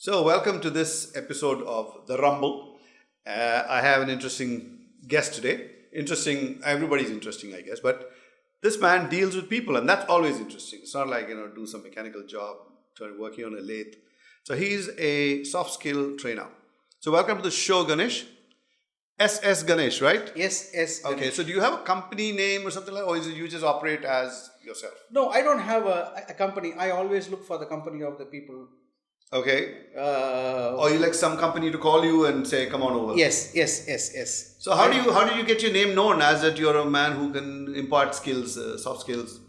So, welcome to this episode of The Rumble. I have an interesting guest today. Interesting, everybody's interesting, I guess, but this man deals with people, and that's always interesting. It's not like, do some mechanical job, working on a lathe. So, he's a soft skill trainer. So, welcome to the show, Ganesh. SS Ganesh, right? Yes, yes. Okay, so do you have a company name or something like that, or is it you just operate as yourself? No, I don't have a company. I always look for the company of the people. Okay. Or you like some company to call you and say, come on over. Yes. So how do you get your name known as that you're a man who can impart skills, soft skills?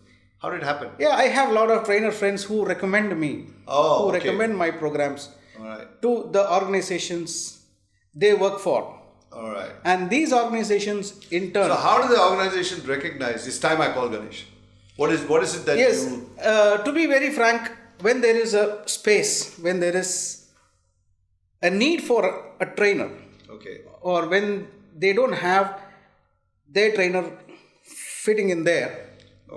How did it happen? Yeah, I have a lot of trainer friends who recommend me. Oh, okay. Recommend my programs All right. to the organizations they work for. All right. And these organizations in turn. So how do the organizations recognize? It's time I call Ganesh. What is it that yes, you... to be very frank, when there is a space, when there is a need for a trainer, Okay. or when they don't have their trainer fitting in there,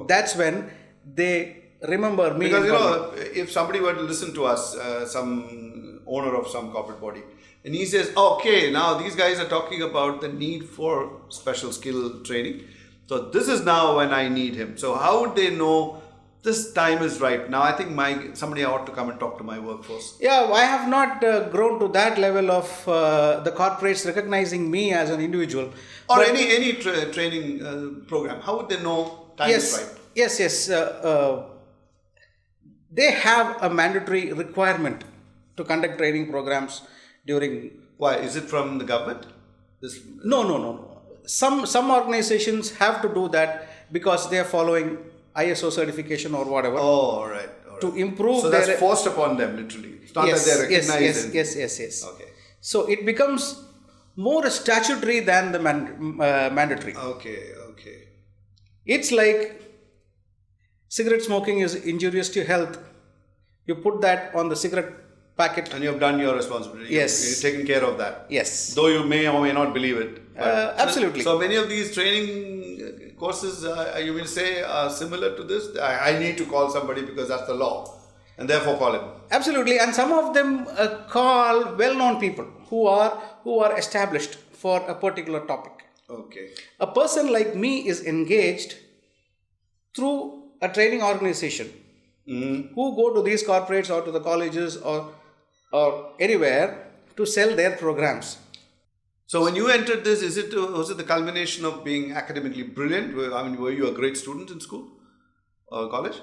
that's when they remember me. Because, if somebody were to listen to us, some owner of some corporate body, and he says, okay, now these guys are talking about the need for special skill training. So this is now when I need him. So how would they know this time is right? Now I think somebody ought to come and talk to my workforce. Yeah, I have not grown to that level of the corporates recognizing me as an individual. Or any training program. How would they know time is right? Yes. They have a mandatory requirement to conduct training programs during... Why? Is it from the government? No. Some organizations have to do that because they are following ISO certification or whatever. Oh, all right. To improve so that's forced upon them, literally. It's not that they recognize Yes. Okay. So it becomes more statutory than the mandatory. Okay. It's like cigarette smoking is injurious to health. You put that on the cigarette packet. And you have done your responsibility. Yes. You're taking care of that. Yes. Though you may or may not believe it. Absolutely. So many of these training courses, you will say, are similar to this. I need to call somebody because that's the law. And therefore call him. Absolutely. And some of them call well-known people who are established for a particular topic. Okay. A person like me is engaged through a training organization who go to these corporates or to the colleges or anywhere to sell their programs. So when you entered this, was it the culmination of being academically brilliant? Were you a great student in school or college?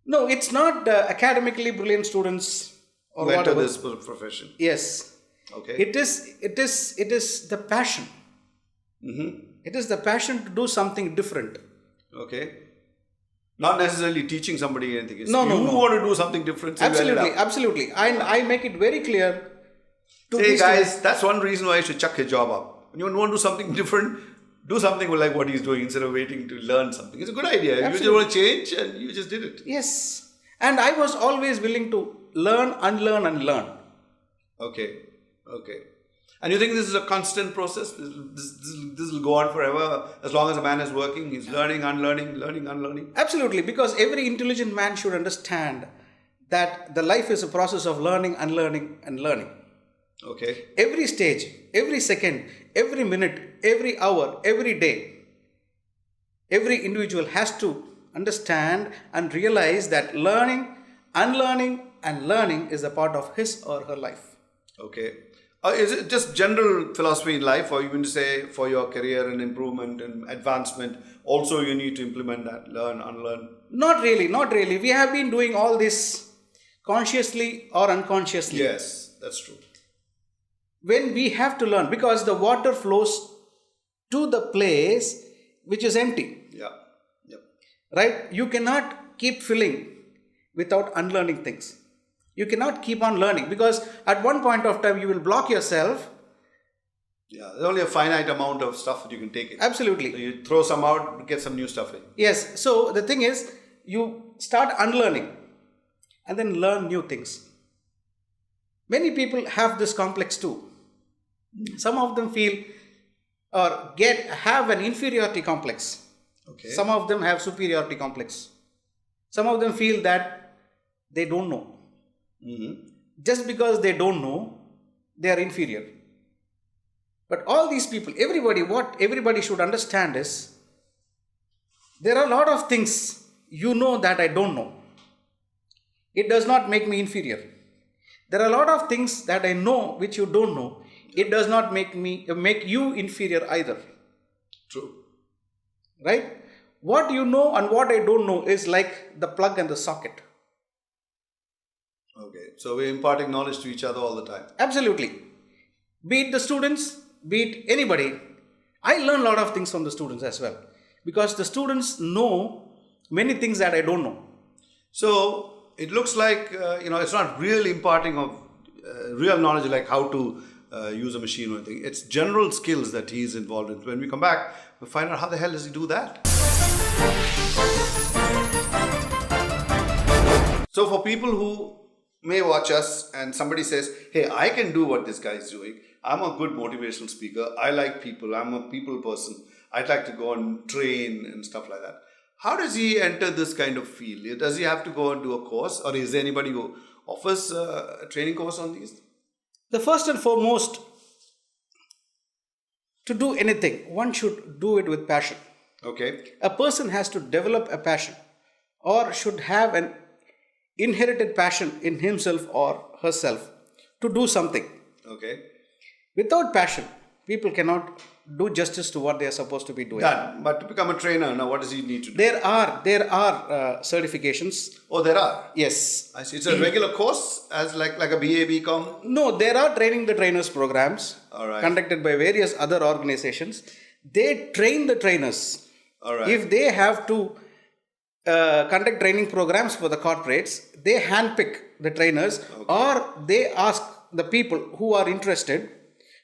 No, it's not academically brilliant students or who enter whatever. this profession. Yes. Okay. It is the passion. It is the passion to do something different. Okay. Not necessarily teaching somebody anything. No. want to do something different. So Absolutely. I make it very clear. Hey guys, that's one reason why you should chuck your job up. When you want to do something different, do something like what he's doing instead of waiting to learn something. It's a good idea. Absolutely. You just want to change and you just did it. Yes. And I was always willing to learn, unlearn and learn. Okay. And you think this is a constant process? This will go on forever as long as a man is working. He's learning, unlearning. Absolutely. Because every intelligent man should understand that the life is a process of learning, unlearning and learning. Okay. Every stage, every second, every minute, every hour, every day, every individual has to understand and realize that learning, unlearning and learning is a part of his or her life. Okay. Is it just general philosophy in life, or even to say for your career and improvement and advancement, also you need to implement that, learn, unlearn? Not really. We have been doing all this consciously or unconsciously. Yes, that's true. When we have to learn, because the water flows to the place which is empty. Yeah. Right? You cannot keep filling without unlearning things. You cannot keep on learning because at one point of time you will block yourself. Yeah, there's only a finite amount of stuff that you can take in. Absolutely. So you throw some out, get some new stuff in. Yes. So the thing is, you start unlearning and then learn new things. Many people have this complex too. Some of them feel or have an inferiority complex. Okay. Some of them have superiority complex. Some of them feel that they don't know. just because they don't know, they are inferior. But all these people, what everybody should understand is, there are a lot of things you know that I don't know. It does not make me inferior. There are a lot of things that I know which you don't know. It does not make you inferior either. True. Right? What you know and what I don't know is like the plug and the socket. Okay. So we're imparting knowledge to each other all the time. Absolutely. Be it the students, be it anybody. I learn a lot of things from the students as well. Because the students know many things that I don't know. So it looks like, it's not really imparting of real knowledge like how to use a machine or anything. It's general skills that he's involved in. When we come back, we'll find out how the hell does he do that. So for people who may watch us and somebody says, hey, I can do what this guy is doing. I'm a good motivational speaker. I like people. I'm a people person. I'd like to go and train and stuff like that. How does he enter this kind of field? Does he have to go and do a course, or is there anybody who offers a training course on these? The first and foremost, to do anything, one should do it with passion. Okay. A person has to develop a passion or should have an inherited passion in himself or herself to do something. Okay. Without passion, people cannot do justice to what they are supposed to be doing. Done. But to become a trainer, now what does he need to do? There are certifications. Oh, there are? Yes. I see. It's a regular course as like a BA, BCom? No, there are training the trainers programs conducted by various other organizations. They train the trainers. All right. If they have to conduct training programs for the corporates, they handpick the trainers or they ask the people who are interested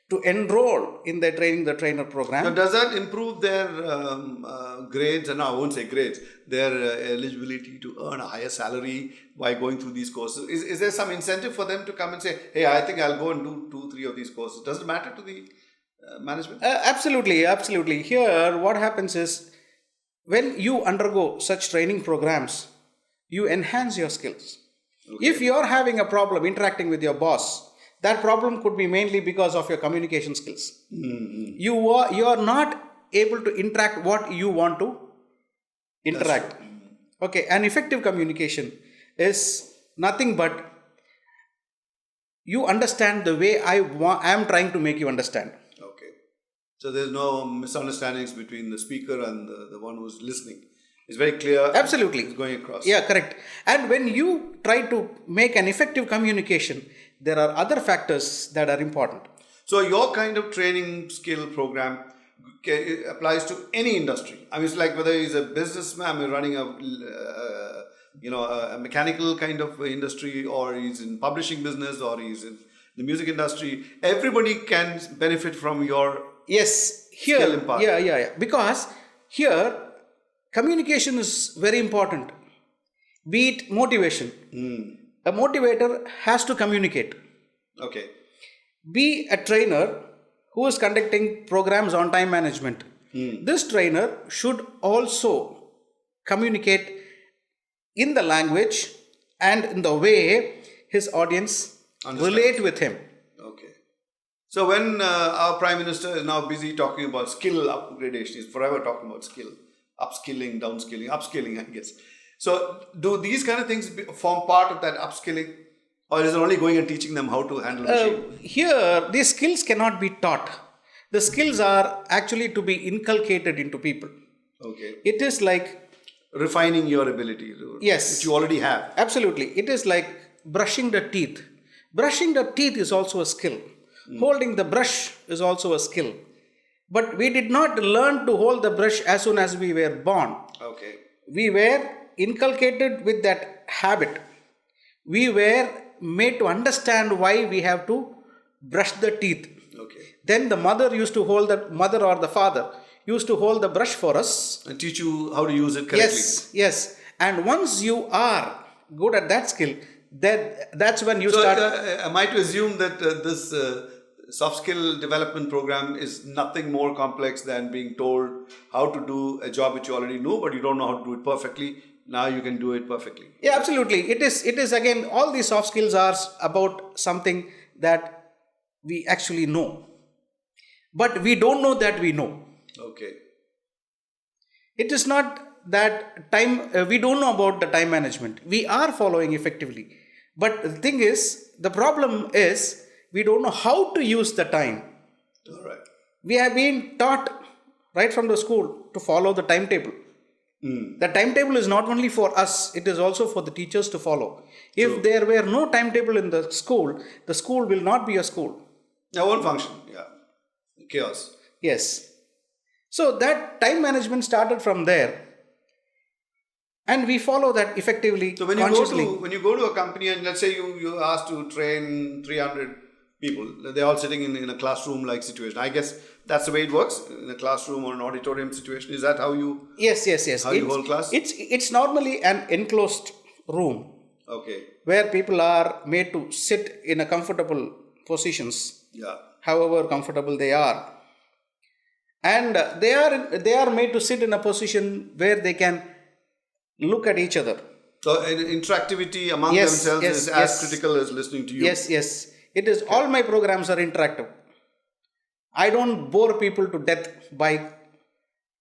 to enroll in their training the trainer program. So does that improve their grades? And I won't say grades, their eligibility to earn a higher salary by going through these courses? Is there some incentive for them to come and say, hey, I think I'll go and do 2-3 of these courses? Does it matter to the management? Absolutely. Here, what happens is, when you undergo such training programs, you enhance your skills. Okay. If you are having a problem interacting with your boss, that problem could be mainly because of your communication skills. Mm-hmm. You are not able to interact what you want to interact. Okay, an effective communication is nothing but you understand the way I am trying to make you understand. Okay. So there's no misunderstandings between the speaker and the one who's listening. It's very clear. Absolutely. It's going across. Yeah, correct. And when you try to make an effective communication, there are other factors that are important. So your kind of training skill program applies to any industry. I mean, it's like whether he's a businessman running a mechanical kind of industry, or he's in publishing business, or he's in the music industry. Everybody can benefit from your skill impact. Yeah. Because here, communication is very important. Be it motivation. A motivator has to communicate. Okay. Be a trainer who is conducting programs on time management. This trainer should also communicate in the language and in the way his audience relate with him. Okay. So when our Prime Minister is now busy talking about skill upgradation, he's forever talking about skill, upskilling, downscaling, upskilling, I guess. So do these kind of things form part of that upskilling, or is it only going and teaching them how to handle a machine? Here, these skills cannot be taught. The skills are actually to be inculcated into people. Okay. It is like refining your ability. Yes. Which you already have. Absolutely. It is like brushing the teeth. Brushing the teeth is also a skill. Holding the brush is also a skill. But we did not learn to hold the brush as soon as we were born. Okay. We were inculcated with that habit. We were made to understand why we have to brush the teeth. Okay. Then the mother or the father used to hold the brush for us. And teach you how to use it correctly. Yes. And once you are good at that skill, that's when you start. Am I to assume that this soft skill development program is nothing more complex than being told how to do a job which you already know, but you don't know how to do it perfectly? now you can do it perfectly. Yeah, absolutely. It is again, all these soft skills are about something that we actually know. But we don't know that we know. Okay. It is not that we don't know about the time management. We are following effectively. But the thing is, the problem is, we don't know how to use the time. All right. We have been taught right from the school to follow the timetable. The timetable is not only for us, it is also for the teachers to follow. If there were no timetable in the school will not be a school. It won't function. Yeah. Chaos. Yes. So that time management started from there. And we follow that effectively, So when consciously. when you go to a company and let's say you asked to train 300 people, they're all sitting in a classroom like situation. I guess that's the way it works in a classroom or an auditorium situation. Is that how you? Yes. How you hold class? It's normally an enclosed room. Okay. Where people are made to sit in a comfortable positions. Yeah. However comfortable they are. And they are made to sit in a position where they can look at each other. So interactivity among themselves is as critical as listening to you. Yes. It is, all my programs are interactive. I don't bore people to death by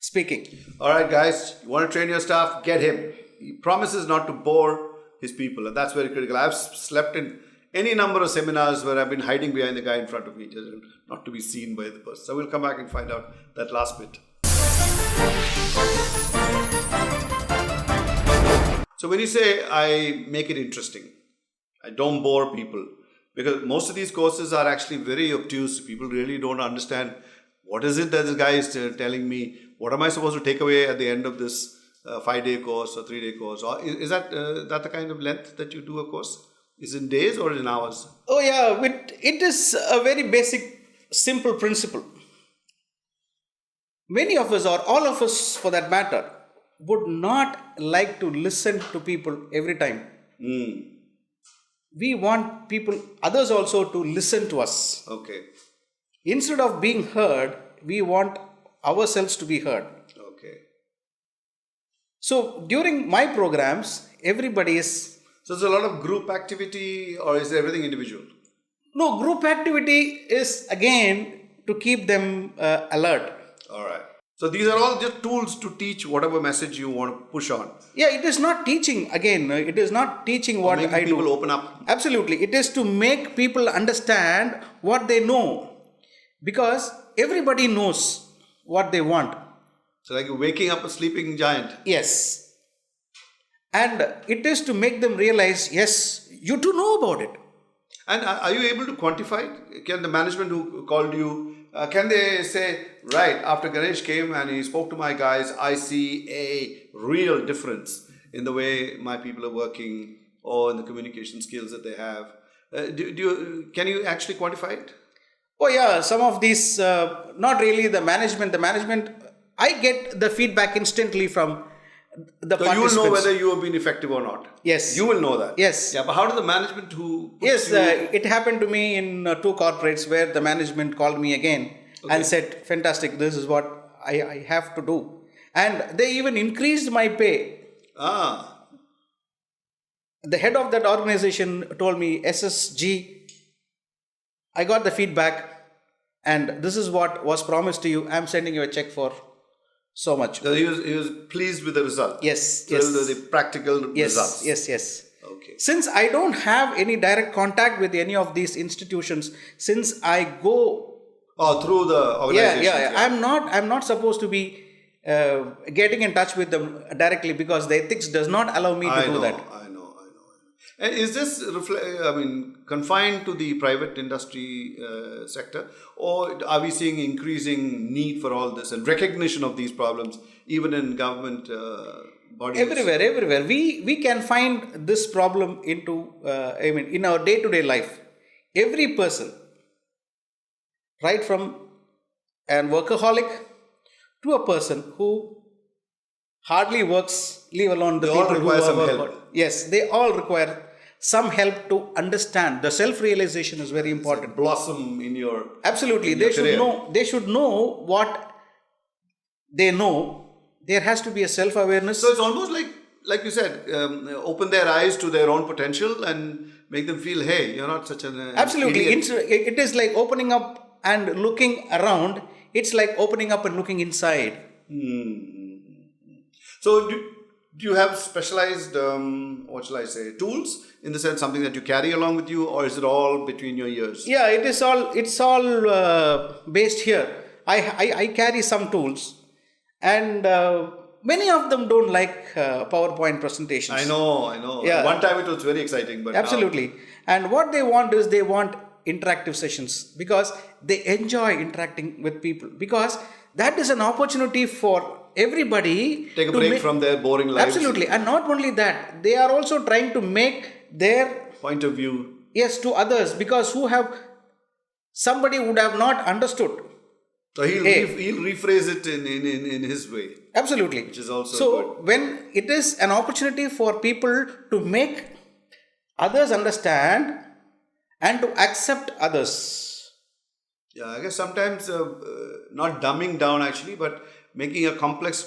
speaking. All right, guys, you want to train your staff? Get him. He promises not to bore his people, and that's very critical. I've slept in any number of seminars where I've been hiding behind the guy in front of me, just not to be seen by the person. So we'll come back and find out that last bit. So when you say I make it interesting, I don't bore people, because most of these courses are actually very obtuse. People really don't understand what is it that this guy is telling me. What am I supposed to take away at the end of this 5-day course or 3-day course? Or is that the kind of length that you do a course? Is it in days or in hours? Oh yeah, it is a very basic, simple principle. Many of us, or all of us for that matter, would not like to listen to people every time. We want others also to listen to us. Okay. Instead of being heard, we want ourselves to be heard. Okay. So during my programs, everybody is... So it's a lot of group activity, or is everything individual? No, group activity is again to keep them alert. All right. So these are all just tools to teach whatever message you want to push on. Yeah, it is not teaching. Again, it is not teaching what I do. People open up. Absolutely. It is to make people understand what they know. Because everybody knows what they want. So like waking up a sleeping giant. Yes. And it is to make them realize, yes, you do know about it. And are you able to quantify it? Can the management who called you, can they say, right, after Ganesh came and he spoke to my guys, I see a real difference in the way my people are working or in the communication skills that they have. Can you actually quantify it? Oh yeah, some of these, not really the management. The management, I get the feedback instantly from the participants. So you will know whether you have been effective or not. Yes. You will know that. Yes. Yeah, but how does the management who... Yes, it happened to me in 2 corporates where the management called me again and said, fantastic, this is what I have to do. And they even increased my pay. The head of that organization told me, SSG, I got the feedback and this is what was promised to you. I'm sending you a check for so much. So he was pleased with the result. Yes. So the practical results. Yes. Okay. Since I don't have any direct contact with any of these institutions, since I go... Oh, through the organization. Yeah. I'm not supposed to be getting in touch with them directly because the ethics does not allow me to do that. I know. And is this confined to the private industry sector, or are we seeing increasing need for all this and recognition of these problems even in government bodies? Everywhere. We can find this problem into in our day-to-day life. Every person, right from a workaholic to a person who hardly works, leave alone the people who are work. Yes, they all require some help to understand. The self-realization is very important. Blossom in your... Absolutely. They should know what they know. There has to be a self-awareness. So it's almost like like you said, open their eyes to their own potential and make them feel, hey, you're not such an Absolutely. idiot. It is like opening up and looking around. It's like opening up and looking inside. So do you have specialized, what shall I say, tools, in the sense something that you carry along with you, or is it all between your ears? Yeah, it's all based here. I carry some tools, and many of them don't like PowerPoint presentations. I know. Yeah. One time it was very exciting, but Absolutely. And what they want is they want interactive sessions, because they enjoy interacting with people, because that is an opportunity for everybody take a to break from their boring lives. Absolutely. And not only that, they are also trying to make their Point of view. yes to others, because somebody would have not understood. So he'll rephrase it in his way. Absolutely. Which is also so good. when it is an opportunity for people to make others understand and to accept others. Yeah, I guess sometimes not dumbing down actually, but making a complex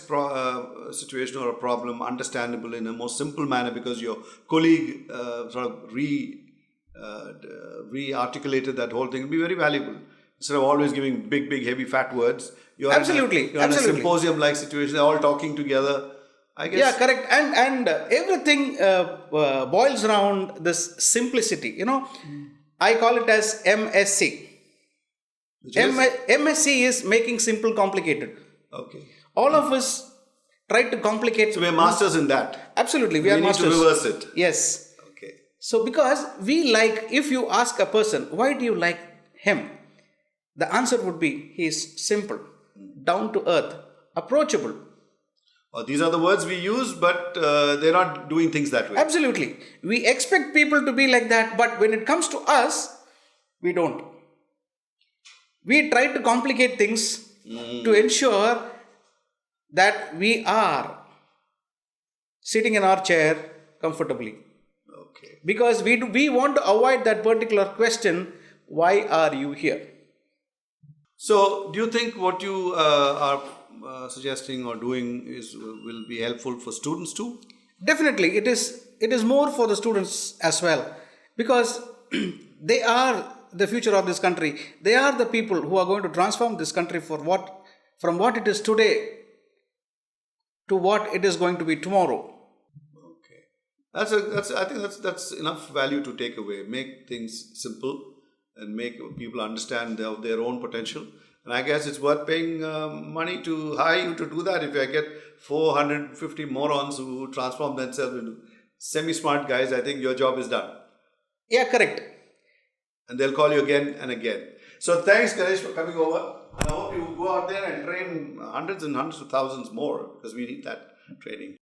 situation or a problem understandable in a more simple manner, because your colleague sort of re-articulated that whole thing, will be very valuable. Instead of always giving big, heavy, fat words, you're Absolutely. in a symposium-like situation, they're all talking together. I guess. Yeah, correct. And everything boils around this simplicity. I call it as MSC. MSC is making simple complicated. Okay. All of us try to complicate. So we're masters in that. Absolutely, we are masters. We need to reverse it. Yes. Okay. So because if you ask a person, why do you like him? The answer would be, he is simple, down to earth, approachable. These are the words we use, but they're not doing things that way. Absolutely. We expect people to be like that, but when it comes to us, we don't. We try to complicate things to ensure that we are sitting in our chair comfortably. Okay. Because we want to avoid that particular question, why are you here? So, do you think what you are suggesting or doing will be helpful for students too? Definitely, it is more for the students as well, because they are the future of this country. They are the people who are going to transform this country from what it is today to what it is going to be tomorrow. Okay, I think that's enough value to take away. Make things simple and make people understand their own potential. And I guess it's worth paying money to hire you to do that. If I get 450 morons who transform themselves into semi-smart guys, I think your job is done. Yeah, correct. And they'll call you again and again. So thanks, Ganesh, for coming over. And I hope you go out there and train hundreds and hundreds of thousands more, because we need that training.